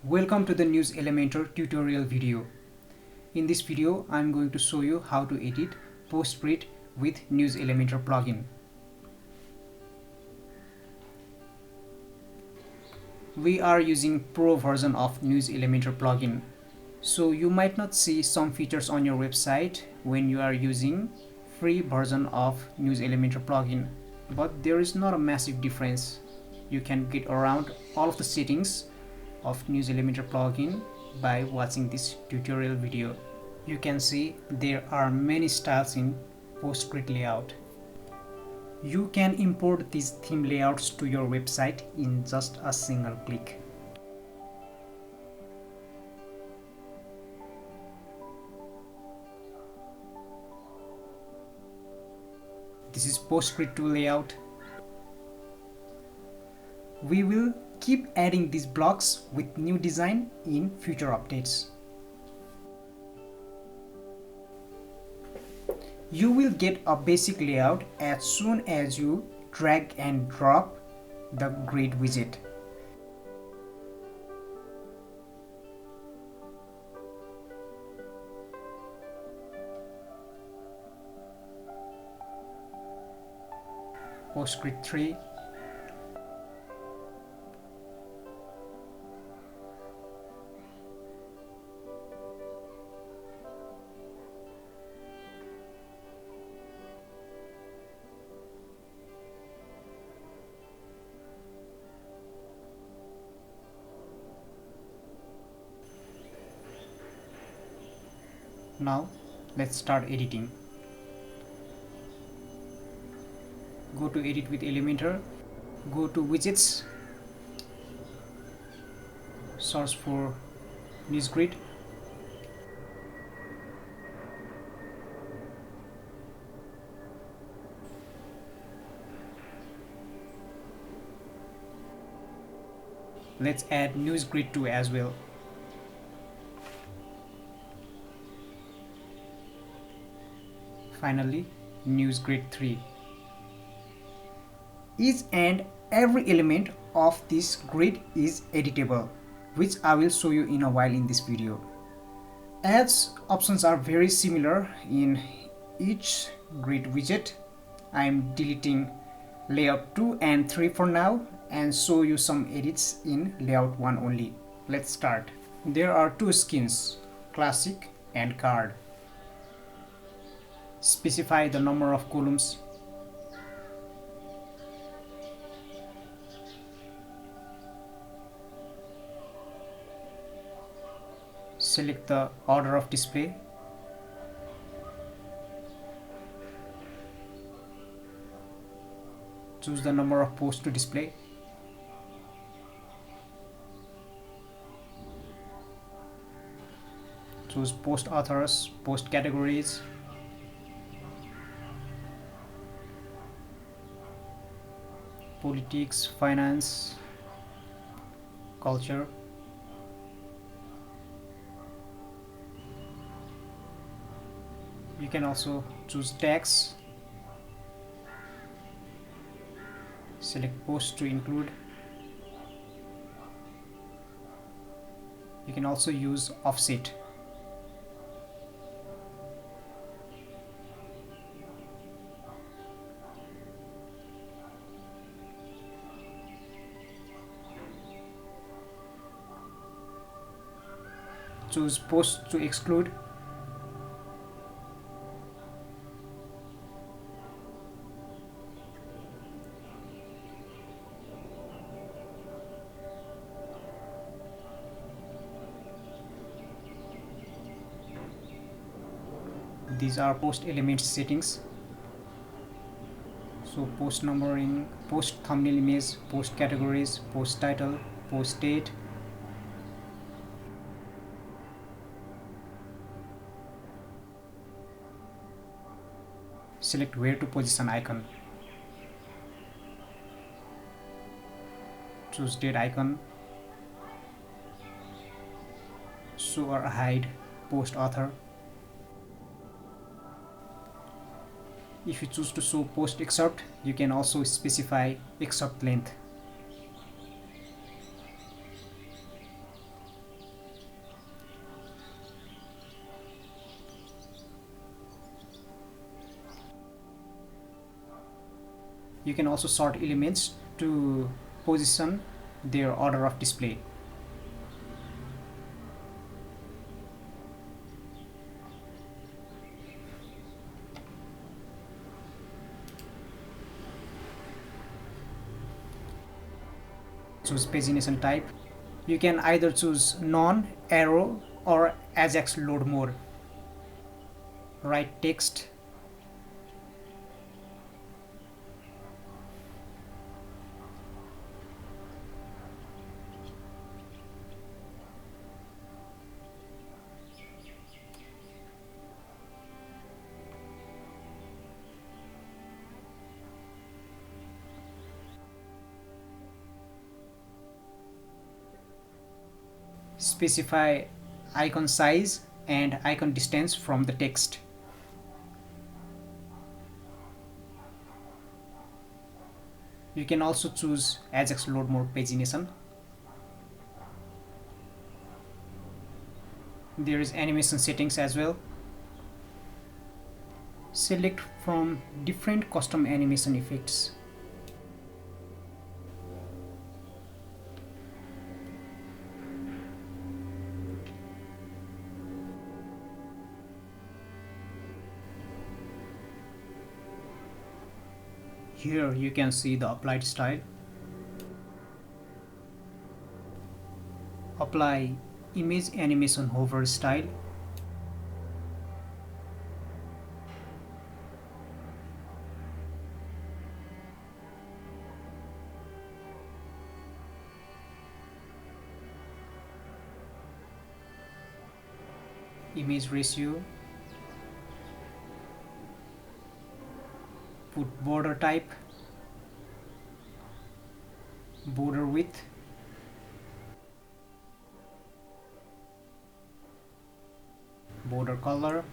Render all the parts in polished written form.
Welcome to the News Elementor tutorial video. In this video, I'm going to show you how to edit post-grid with News Elementor plugin. We are using Pro version of News Elementor plugin. So you might not see some features on your website when you are using free version of News Elementor plugin. But there is not a massive difference. You can get around all of the settings of News Elementor plugin by watching this tutorial video. You can see there are many styles in post-grid layout. You can import these theme layouts to your website in just a single click. This is post-grid 2 layout. We will keep adding these blocks with new design in future updates. You will get a basic layout as soon as you drag and drop the grid widget. Postgrid 3. Now let's start editing. Go to edit with Elementor, go to widgets, search for news grid, let's add news grid 2 as well. Finally, news grid 3. Each and every element of this grid is editable, which I will show you in a while in this video. As options are very similar in each grid widget, I am deleting layout 2 and 3 for now and show you some edits in layout 1 only. Let's start. There are two skins, classic and card. Specify the number of columns. Select the order of display. Choose the number of posts to display. Choose post authors, post categories. Politics, finance, culture. You can also choose tags. Select post to include. You can also use offset. Choose post to exclude. These are post elements settings. So post numbering, post thumbnail image, post categories, post title, post date. Select where to position icon. Choose date icon. Show or hide post author. If you choose to show post excerpt, you can also specify excerpt length. You can also sort elements to position their order of display. Choose pagination type. You can either choose non, arrow, or Ajax load mode. Write text. Specify icon size and icon distance from the text. You can also choose Ajax load mode pagination. There is animation settings as well. Select from different custom animation effects. Here you can see the applied style. Apply image animation hover style. Image ratio. Put border type, border width, border color,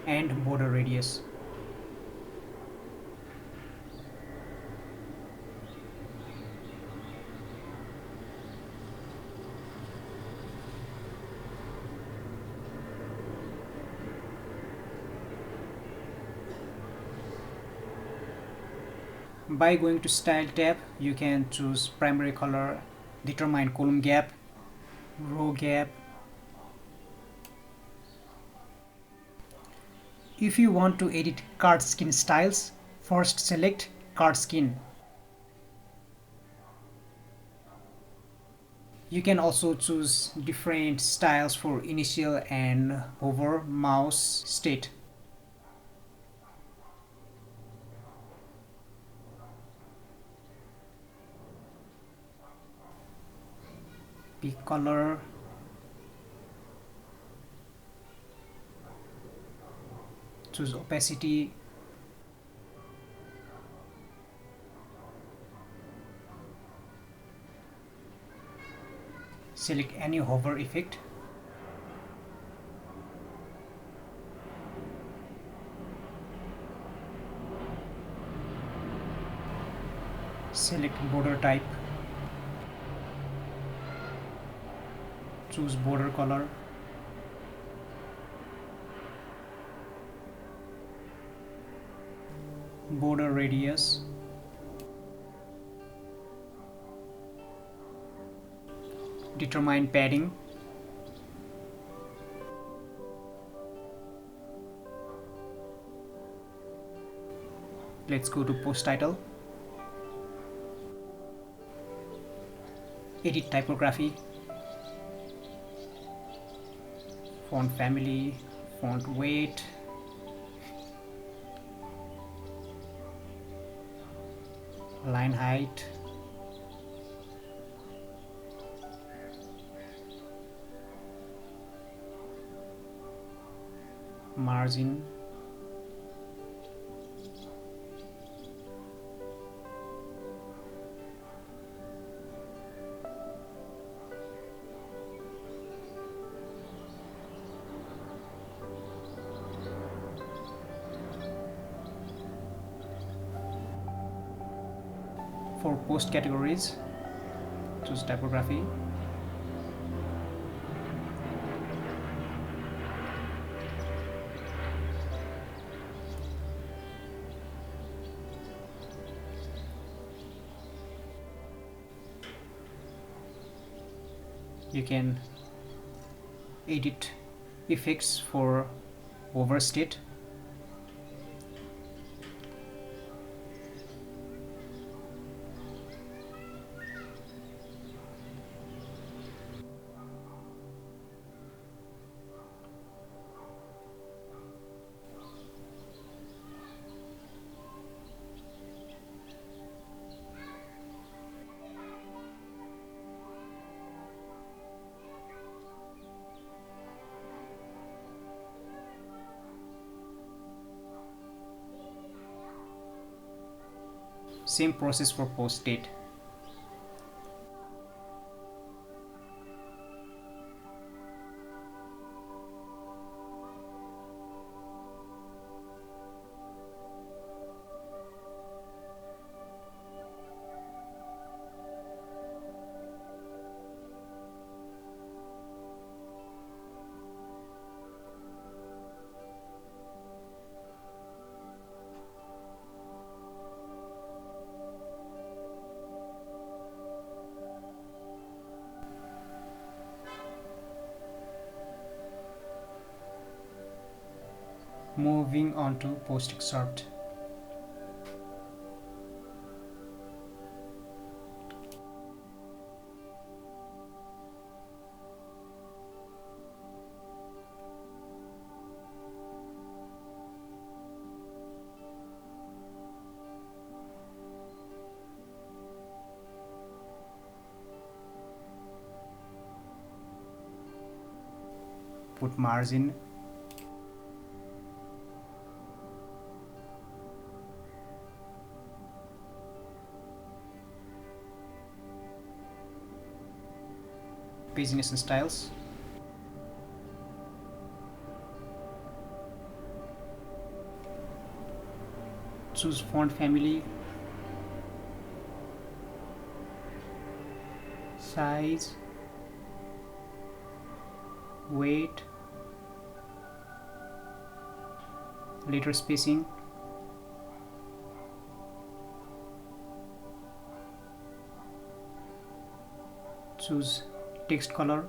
and border radius. By going to Style tab, you can choose primary color, determine column gap, row gap. If you want to edit card skin styles, first select card skin. You can also choose different styles for initial and hover mouse state. Pick color, choose opacity, select any hover effect, select border type, choose border color, border radius, determine padding, let's go to post title, edit typography, font family, font weight, line height, margin, for post categories, choose typography, You can edit effects for overstate. Same process for post date. Moving on to post excerpt. Put margin. Pagination styles. Choose font family, size, weight, letter spacing, choose text color,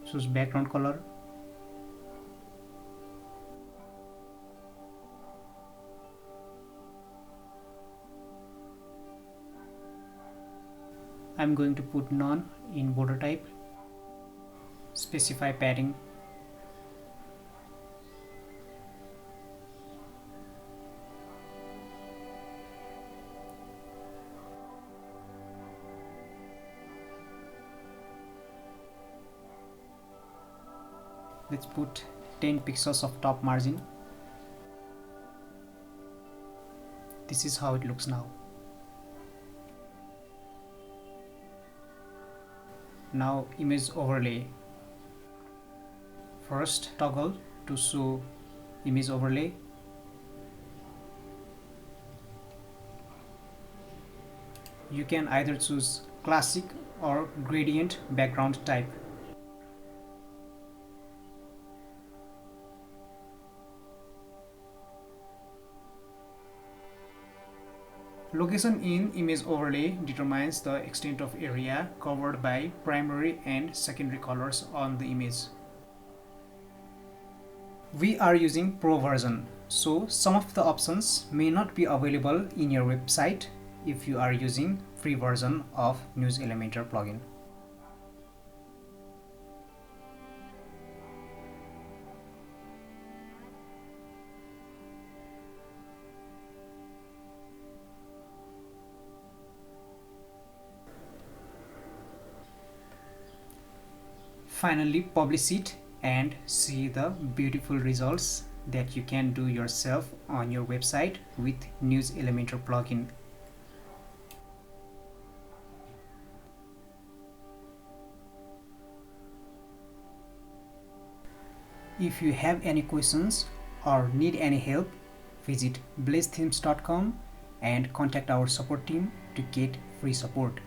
choose background color, I'm going to put none in border type. Specify padding. Let's put 10 pixels of top margin. This is how it looks now. Now image overlay. First toggle to show image overlay. You can either choose classic or gradient background type. Location in image overlay determines the extent of area covered by primary and secondary colors on the image. We are using Pro version, so some of the options may not be available in your website if you are using free version of News Elementor plugin. Finally, publish it and see the beautiful results that you can do yourself on your website with News Elementor plugin. If you have any questions or need any help, visit blazethemes.com and contact our support team to get free support.